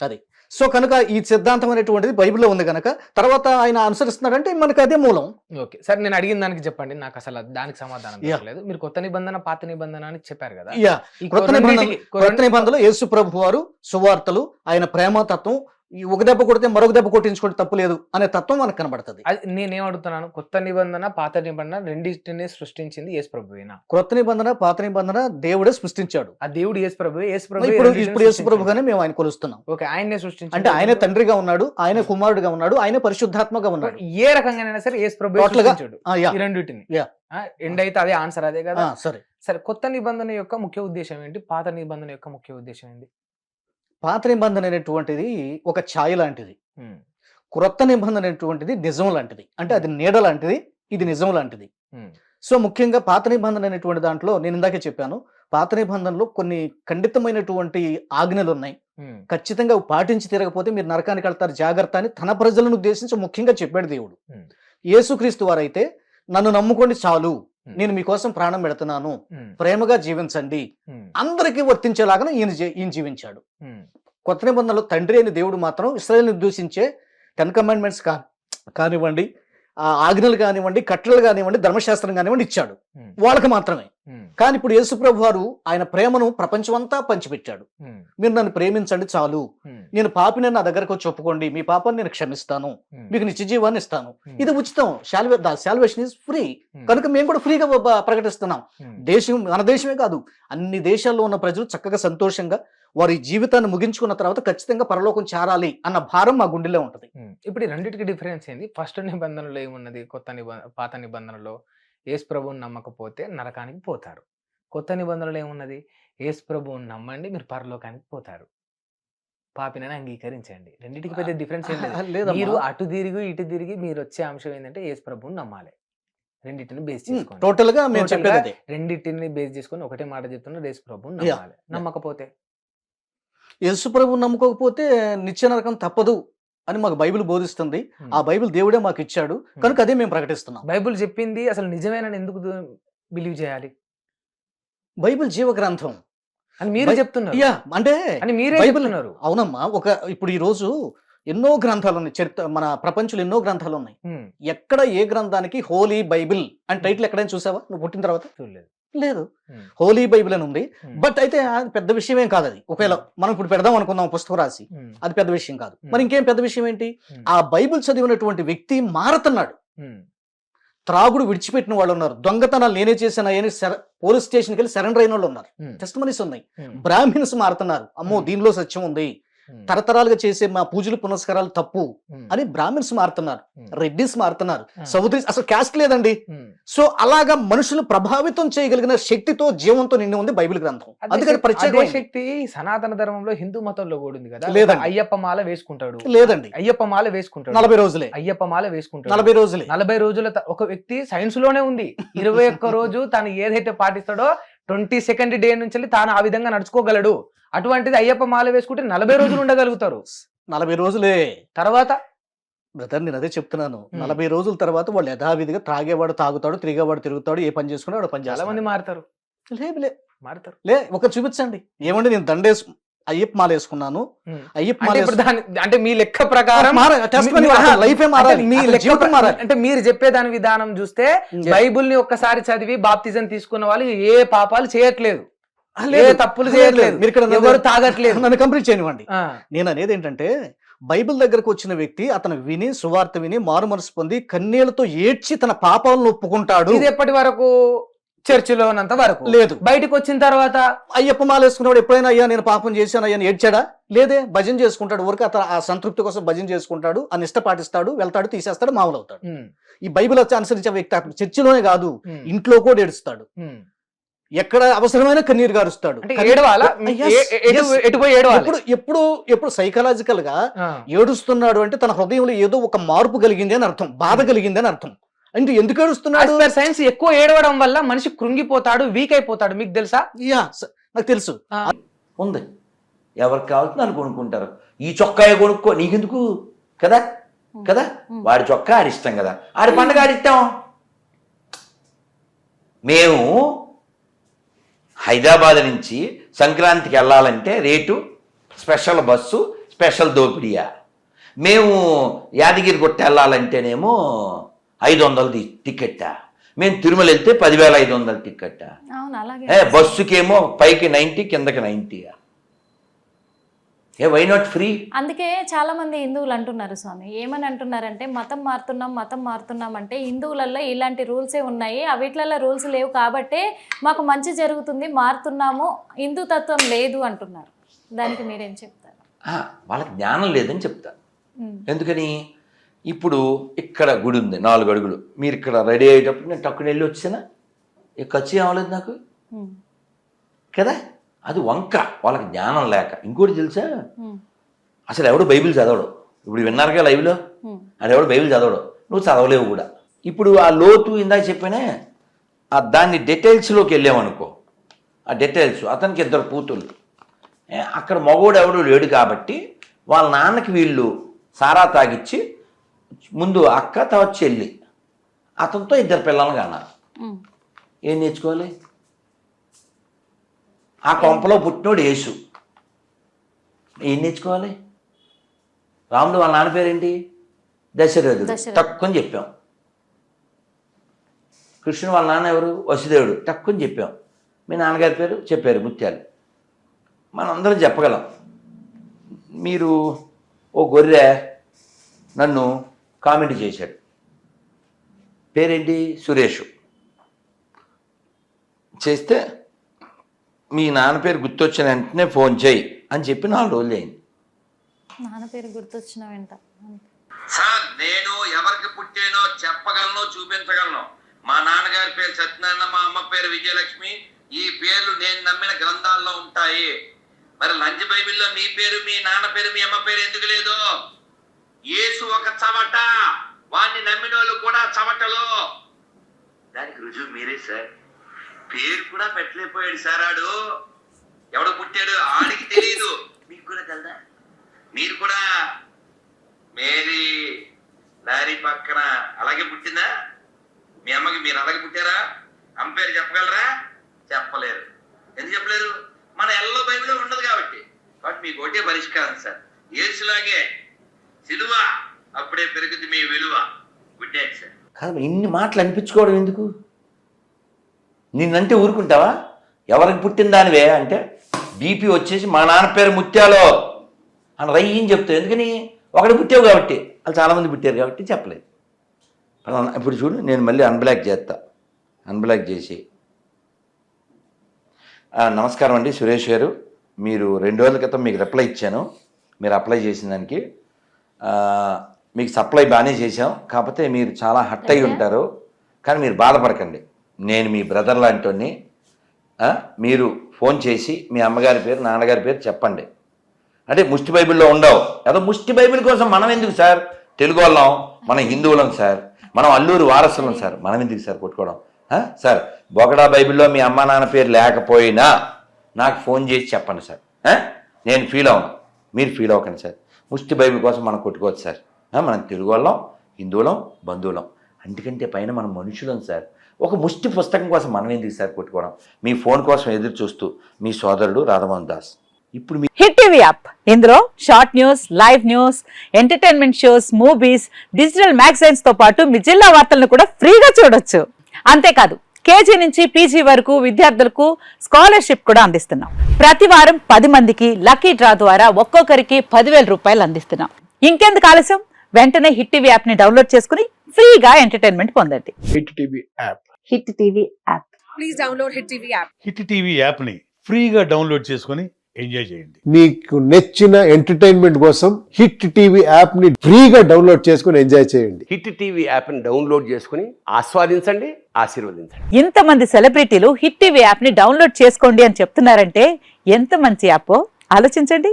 అది. సో కనుక ఈ సిద్ధాంతం అనేటువంటిది బైబిల్లో ఉంది కనుక తర్వాత ఆయన అనుసరిస్తున్నాడంటే మనకు అదే మూలం. ఓకే. సరే నేను అడిగిన దానికి చెప్పండి. నాకు అసలు దానికి సమాధానం దొరకలేదు. మీరు కొత్త నిబంధన, పాత నిబంధన అని చెప్పారు కదా! ఈ కొత్త నిబంధనలో యేసు ప్రభు వారు సువార్తలు, ఆయన ప్రేమతత్వం, ఈ ఒక దెబ్బ కొడితే మరొక దెబ్బ కొట్టించుకుంటే తప్పు లేదు అనే తత్వం మనకు కనబడుతుంది. అది నేనేం అడుగుతున్నాను, కొత్త నిబంధన, పాత నిబంధన రెండింటిని సృష్టించింది యేసు ప్రభువేనా? క్రొత్త నిబంధన, పాత నిబంధన దేవుడే సృష్టించాడు. ఆ దేవుడు యేసు ప్రభువే. ఇప్పుడు యేసు ప్రభుగానే మేము ఆయన కొలుస్తున్నాం. ఓకే, ఆయనే సృష్టించాడు. అంటే ఆయనే తండ్రిగా ఉన్నాడు, ఆయనే కుమారుడుగా ఉన్నాడు, ఆయనే పరిశుద్ధాత్మగా ఉన్నాడు. ఏ రకంగానైనా సరే యేసు ప్రభువే సృష్టించాడు ఈ రెండింటిని. ఎండ్ అయితే అదే ఆన్సర్, అదే కదా? సరే సరే, కొత్త నిబంధన యొక్క ముఖ్య ఉద్దేశం ఏంటి? పాత నిబంధన యొక్క ముఖ్య ఉద్దేశం ఏంటి? పాత నిబంధన అనేటువంటిది ఒక ఛాయ లాంటిది, క్రొత్త నిబంధన అనేటువంటిది నిజం లాంటిది. అంటే అది నీడ లాంటిది, ఇది నిజం లాంటిది. సో ముఖ్యంగా పాత నిబంధన అనేటువంటి దాంట్లో నేను ఇందాకే చెప్పాను, పాత నిబంధనలో కొన్ని ఖండితమైనటువంటి ఆజ్ఞలు ఉన్నాయి. ఖచ్చితంగా పాటించి తిరగకపోతే మీరు నరకానికి వెళ్తారు, జాగ్రత్త అని తన ప్రజలను ఉద్దేశించి ముఖ్యంగా చెప్పాడు దేవుడు. యేసుక్రీస్తు వారైతే నన్ను నమ్ముకోండి చాలు, నేను మీకోసం ప్రాణం పెడుతున్నాను, ప్రేమగా జీవించండి, అందరికీ వర్తించేలాగా ఈయన జీవించాడు. కొత్త నిబంధనలో తండ్రి అయిన దేవుడు మాత్రం ఇశ్రాయేలుని ఉద్దేశించే 10 కమాండ్మెంట్స్ కానివ్వండి, ఆజ్ఞలు కానివ్వండి, కట్టడలు కానివ్వండి, ధర్మశాస్త్రం కానివ్వండి ఇచ్చాడు వాళ్ళకి మాత్రమే. కానీ ఇప్పుడు యేసు ప్రభు వారు ఆయన ప్రేమను ప్రపంచమంతా పంచిపెట్టాడు. మీరు నన్ను ప్రేమించండి చాలు, నేను పాపిని నా దగ్గరకు వచ్చి ఒప్పుకోండి, మీ పాపాన్ని నేను క్షమిస్తాను, మీకు నిత్య జీవాన్ని ఇస్తాను, ఇది ఉచితం, సాల్వేషన్ ఈజ్ ఫ్రీ. కనుక మేము కూడా ఫ్రీగా ప్రకటిస్తున్నాం. మన దేశమే కాదు, అన్ని దేశాల్లో ఉన్న ప్రజలు చక్కగా సంతోషంగా వారి జీవితాన్ని ముగించుకున్న తర్వాత ఖచ్చితంగా పరలోకం చేరాలి అన్న భారం మా గుండెలో ఉంటది. ఇప్పుడు రెండింటికి డిఫరెన్స్ ఏంది? ఫస్ట్ నిబంధనలో ఏమున్నది? పాత నిబంధనలో యేసు ప్రభువుని నమ్మకపోతే నరకానికి పోతారు. కొత్త నిబంధనలో ఏమున్నది? యేసు ప్రభువుని నమ్మండి, మీరు పరలోకానికి పోతారు, పాపినని అంగీకరించండి. రెండింటికి పెద్ద డిఫరెన్స్ ఏం లేదు. మీరు అటు తిరిగి ఇటు తిరిగి మీరు వచ్చే అంశం ఏంటంటే యేసు ప్రభువుని నమ్మాలి. రెండింటిని బేస్ చేసుకోండి. టోటల్ గా మేము చెప్పేది రెండింటిని బేస్ చేసుకొని ఒకటే మాట చెప్తున్నా, యేసు ప్రభువుని నమ్మాలి. నమ్మకపోతే, యేసు ప్రభువుని నమ్ముకోకపోతే నిత్య నరకం తప్పదు అని మాకు బైబిల్ బోధిస్తుంది. ఆ బైబిల్ దేవుడే మాకు ఇచ్చాడు కనుక అదే మేము ప్రకటిస్తున్నాం. బైబిల్ చెప్పింది అసలు నిజమేనని ఎందుకు బిలీవ్ చేయాలి? బైబిల్ జీవ గ్రంథం అని మీరు చెప్తున్నారు. అంటే మీరే చెప్తున్నారు. అవునమ్మా. ఇప్పుడు ఈ రోజు ఎన్నో గ్రంథాలు ఉన్నాయి, చరిత్ర మన ప్రపంచంలో ఎన్నో గ్రంథాలు ఉన్నాయి. ఎక్కడ ఏ గ్రంథానికి హోలీ బైబిల్ అని టైటిల్ ఎక్కడైనా చూసావా నువ్వు పుట్టిన తర్వాత? చూడలేదు. లేదు, హోలీ బైబిల్ అని ఉంది. బట్ అయితే అది పెద్ద విషయం ఏం కాదు. అది ఒకవేళ మనం ఇప్పుడు పెడదాం అనుకుందాం పుస్తకం రాసి, అది పెద్ద విషయం కాదు. మరి ఇంకేం పెద్ద విషయం ఏంటి? ఆ బైబిల్ చదివినటువంటి వ్యక్తి మారుతున్నాడు. త్రాగుడు విడిచిపెట్టిన వాళ్ళు ఉన్నారు, దొంగతనాలు నేనే చేశానని పోలీస్ స్టేషన్కి వెళ్ళి సరెండర్ అయిన వాళ్ళు ఉన్నారు, టెస్టిమనీస్ ఉన్నాయి. బ్రాహ్మిన్స్ మారుతున్నారు, అమ్మో దీనిలో సత్యం ఉంది, తరతరాలుగా చేసే మా పూజలు పునస్కారాలు తప్పు అని బ్రాహ్మిన్స్ మారుతున్నారు, రెడ్డిస్ మారుతున్నారు, సౌదరీస్, అసలు క్యాస్ట్ లేదండి. సో అలాగా మనుషులు ప్రభావితం చేయగలిగిన శక్తితో జీవంతో నిండి ఉంది బైబిల్ గ్రంథం. అందుకని ప్రత్యేక శక్తి సనాతన ధర్మంలో హిందూ మతంలో కూడా ఉంది కదా. లేదండి, అయ్యప్ప మాల వేసుకుంటాడు. లేదండి, అయ్యప్ప మాల వేసుకుంటాడు 40 రోజులే. అయ్యప్ప మాల వేసుకుంటాడు 40 రోజులే. 40 రోజుల ఒక వ్యక్తి సైన్స్ లోనే ఉంది. 21 రోజు తాను ఏదైతే పాటిస్తాడో 22nd డే నుంచి తాను ఆ విధంగా నడుచుకోగలడు. అటువంటిది అయ్యప్ప మాల వేసుకుంటే 40 రోజులు ఉండగలుగుతారు. 40 రోజులే తర్వాత బ్రదర్ నేను అదే చెప్తున్నాను. 40 రోజుల తర్వాత వాళ్ళు యథావిధిగా త్రాగేవాడు తాగుతాడు, తిరిగేవాడు తిరుగుతాడు, ఏ పని చేసుకున్నా వాడు పని చేస్తాడు. చాలా మంది మారుతారు. మారుతారు. ఒక చూపించండి. ఏమంటే నేను అయ్యప్ప మాల వేసుకున్నాను, అయ్యప్ప మాల అంటే మీ లెక్క ప్రకారం అంటే మీరు చెప్పేదాని విధానం చూస్తే బైబుల్ ని ఒక్కసారి చదివి బాప్తిజం తీసుకున్న వాళ్ళు ఏ పాపాలు చేయట్లేదు, తప్పులు చేయట్లేదు, ఎవరు తాగట్లేదు. నన్ను కంప్లీట్ చేయనివ్వండి. నేను అనేది ఏంటంటే బైబిల్ దగ్గరకు వచ్చిన వ్యక్తి అతను విని సువార్త విని మారు మనసు పొంది కన్నీళ్లతో ఏడ్చి తన పాపాలను ఒప్పుకుంటాడు. ఇది ఎప్పటి వరకు? చర్చిలో ఉన్నంత వరకు. లేదు. బయటకు వచ్చిన తర్వాత అయ్యప్ప మాల వేసుకున్నాడు ఎప్పుడైనా అయ్యా నేను పాపం చేశాను అయ్యా ఏడ్చాడా? లేదే. భజన చేసుకుంటాడు, ఊరికి అతను ఆ సంతృప్తి కోసం భజన చేసుకుంటాడు, ఆ నిష్ట పాటిస్తాడు, వెళ్తాడు, తీసేస్తాడు, మామూలు అవుతాడు. ఈ బైబిల్ వచ్చి అనుసరించే వ్యక్తి చర్చిలోనే కాదు ఇంట్లో కూడా ఏడుస్తాడు, ఎక్కడ అవసరమైన కన్నీరు గారుస్తాడు. ఎప్పుడు సైకలాజికల్ గా ఏడుస్తున్నాడు అంటే తన హృదయంలో ఏదో ఒక మార్పు కలిగింది అని అర్థం, బాధ కలిగింది అని అర్థం. అంటే ఎందుకు ఏడుస్తున్నాడు? సైన్స్ ఎక్కువ ఏడవడం వల్ల మనిషి కృంగిపోతాడు, వీక్ అయిపోతాడు. మీకు తెలుసా? నాకు తెలుసు. ఉంది, ఎవరికి కావాల్సింది అని కొనుక్కుంటారు. ఈ చొక్కా కొనుక్కో నీకెందుకు కదా కదా, వాడి చొక్కా ఆడిస్తాం కదా, ఆడి పండుగ ఆడిస్తాం. మేము హైదరాబాద్ నుంచి సంక్రాంతికి వెళ్ళాలంటే రేటు, స్పెషల్ బస్సు, స్పెషల్ దోపిడియా? మేము యాదగిరి గుట్ట వెళ్ళాలంటేనేమో 500 టికెట్టా? మేము తిరుమల వెళ్తే 10,500 టికెట్టా? అవును అలాగే బస్సుకేమో పైకి 90 కిందకి 90యా? Why not free? అందుకే చాలా మంది హిందువులు అంటున్నారు స్వామి, ఏమని అంటున్నారంటే మతం మారుతున్నాం అంటే హిందువులలో ఇలాంటి రూల్సే ఉన్నాయి, అవిట్లలో రూల్స్ లేవు కాబట్టే మాకు మంచి జరుగుతుంది, మారుతున్నాము, హిందూ తత్వం లేదు అంటున్నారు. దానికి మీరేం చెప్తారు? వాళ్ళకి జ్ఞానం లేదని చెప్తా. ఎందుకని? ఇప్పుడు ఇక్కడ గుడి ఉంది 4 అడుగులు, మీరు ఇక్కడ రెడీ అయ్యేటప్పుడు నేను టక్కుని వెళ్ళి వచ్చానా? ఖర్చు ఏమలేదు నాకు కదా. అది వంక, వాళ్ళకి జ్ఞానం లేక. ఇంకోటి తెలుసా, అసలు ఎవడు బైబిల్ చదవడు. ఇప్పుడు విన్నారుగా లైవ్లో, అది ఎవడు బైబిల్ చదవడు, నువ్వు చదవలేవు కూడా. ఇప్పుడు ఆ లోతు ఇందాక చెప్పానే, దాన్ని డీటెయిల్స్లోకి వెళ్ళామనుకో, ఆ డీటెయిల్స్, అతనికి 2 కూతుళ్ళు, అక్కడ మగోడు ఎవడు లేడు కాబట్టి వాళ్ళ నాన్నకి వీళ్ళు సారా తాగిచ్చి ముందు అక్క తర్వాత చెల్లి, అతనితో 2 పిల్లలు కన్నారు. ఏం నేర్చుకోవాలి? ఆ కొంపలో పుట్టినోడు యేసు, ఏం నేర్చుకోవాలి? రాముడు వాళ్ళ నాన్న పేరేంటి? దశరథుడు, తక్కువని చెప్పాం. కృష్ణుడు వాళ్ళ నాన్న ఎవరు? వసుదేవుడు, తక్కువని చెప్పాం. మీ నాన్నగారి పేరు చెప్పారు, ముత్యాలు. మనందరం చెప్పగలం. మీరు ఓ గొర్రె నన్ను కామెంట్ చేశాడు, పేరేంటి? సురేష్. చేస్తే మీ నాన్న పేరు గుర్తొచ్చిన వెంటనే ఫోన్ చేయి అని చెప్పి 4 రోజులు అయింది. నాన్న పేరు గుర్తొచ్చిన వెంట సార్ నేను ఎవరికి పుట్టానో చెప్పగలను, చూపించగలను. మా నాన్నగారి పేరు సత్యనారాయణ, మా అమ్మ పేరు విజయలక్ష్మి. ఈ పేర్లు నేను నమ్మిన గ్రంథాల్లో ఉంటాయి. మరి లంచ్ బైబిల్లో మీ పేరు, మీ నాన్న పేరు, మీ అమ్మ పేరు ఎందుకు లేదు? యేసు ఒక చవట, వాణ్ణి నమ్మిన వాళ్ళు కూడా చవటలో. దానికి రుజువు మీరే సార్. పేరు కూడా పెట్టలేకపోయాడు సార్. ఆడు ఎవడు పుట్టాడు ఆడికి తెలియదు, మీకు కూడా తెలదా? మీరు కూడా మేరీ లారీ పక్కన అలాగే పుట్టిందా? మీ అమ్మకి మీరు అలాగే పుట్టారా? అమ్మ పేరు చెప్పగలరా? చెప్పలేరు. ఎందుకు చెప్పలేరు? మన ఎల్లో బైబిల్లో ఉండదు కాబట్టి. మీకు ఒకటే పరిష్కారం సార్, యేసులాగే సిలువ, అప్పుడే పెరుగుద్ది మీ విలువ. Good night sir. కాదు, ఇన్ని మాటలు అనిపించుకోవడం ఎందుకు? నిన్నంటే ఊరుకుంటావా? ఎవరికి పుట్టిన దానివే అంటే బీపీ వచ్చేసి మా నాన్న పేరు ముత్యాలో అని రయ్యని చెప్తావు. ఎందుకని? ఒకటి పుట్టావు కాబట్టి, వాళ్ళు చాలామంది పుట్టారు కాబట్టి చెప్పలేదు. ఇప్పుడు చూడు, నేను మళ్ళీ అన్బ్లాక్ చేస్తా. అన్బ్లాక్ చేసి, నమస్కారం అండి సురేష్ గారు, మీరు 2 రోజుల క్రితం మీకు రిప్లై ఇచ్చాను. మీరు అప్లై చేసిన దానికి మీకు సప్లై బాగానే చేశాం, కాకపోతే మీరు చాలా హర్ట్ అయి ఉంటారు. కానీ మీరు బాధపడకండి, నేను మీ బ్రదర్ లాంటి. మీరు ఫోన్ చేసి మీ అమ్మగారి పేరు, నాన్నగారి పేరు చెప్పండి. అంటే ముష్టి బైబిల్లో ఉండవు. ఏదో ముష్టి బైబిల్ కోసం మనం ఎందుకు సార్? తెలుగు వాళ్ళం, మనం హిందువులం సార్, మనం అల్లూరు వారసులం సార్, మనం ఎందుకు సార్ కొట్టుకోవడం? సార్ బొగడా బైబిల్లో మీ అమ్మ నాన్న పేరు లేకపోయినా నాకు ఫోన్ చేసి చెప్పండి సార్. నేను ఫీల్ అవును, మీరు ఫీల్ అవ్వకండి సార్. ముష్టి బైబిల్ కోసం మనం కొట్టుకోవచ్చు సార్. మనం తెలుగు వాళ్ళం, హిందువులం, బంధువులం. అందుకంటే పైన మనం మనుషులం సార్. ఒక ముష్టి పుస్తకం కోసం మనం ఎందుకు సార్ కొట్టుకోవడం? మీ ఫోన్ కోసం ఎదురు చూస్తూ మీ సోదరుడు రాధమోహన్ దాస్. ఇప్పుడు హిట్ టీవీ యాప్, ఇందులో short news, live news, entertainment shows, movies, digital magazines తో పాటు మీ జిల్లా వార్తలను కూడా ఫ్రీగా చూడొచ్చు. అంతేకాదు కేజీ నుంచి పీజీ వరకు విద్యార్థులకు స్కాలర్షిప్ కూడా అందిస్తున్నాం. ప్రతి వారం 10 మందికి లక్కీ డ్రా ద్వారా ఒక్కొక్కరికి 10,000 రూపాయలు అందిస్తున్నాం. ఇంకెందుకు ఆలస్యం? వెంటనే హిట్ టీవీ యాప్ ని డౌన్లోడ్ చేసుకుని ఫ్రీగా ఎంటర్టైన్మెంట్ పొందండి. Hit TV app. Hit TV app. Please download hit TV app. Hit TV app ని ఫ్రీగా డౌన్లోడ్ చేసుకొని ఎంజాయ్ చేయండి. మీకు నచ్చిన ఎంటర్టైన్మెంట్ కోసం హిట్ టీవీ యాప్ ని ఫ్రీగా డౌన్లోడ్ చేసుకొని ఎంజాయ్ చేయండి. హిట్ టీవీ యాప్ ని డౌన్లోడ్ చేసుకుని ఆస్వాదించండి, ఆశీర్వదించండి. ఇంతమంది సెలబ్రిటీలు హిట్ టీవీ యాప్ ని డౌన్లోడ్ చేసుకోండి అని చెప్తున్నారంటే ఎంత మంచి యాప్ ఆలోచించండి.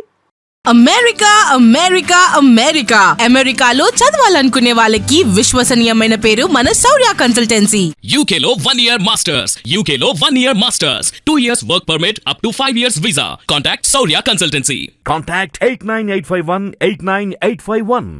అమెరికా అమెరికా అమెరికా అమెరికాలో చదవాలనుకునే వాళ్ళకి విశ్వసనీయమైన పేరు మన శౌర్య కన్సల్టెన్సీ. UK లో 1 year masters. UK లో 1 year masters. 2 years work permit up to 5 years visa. Contact Saurya Consultancy. Contact 89851 89851.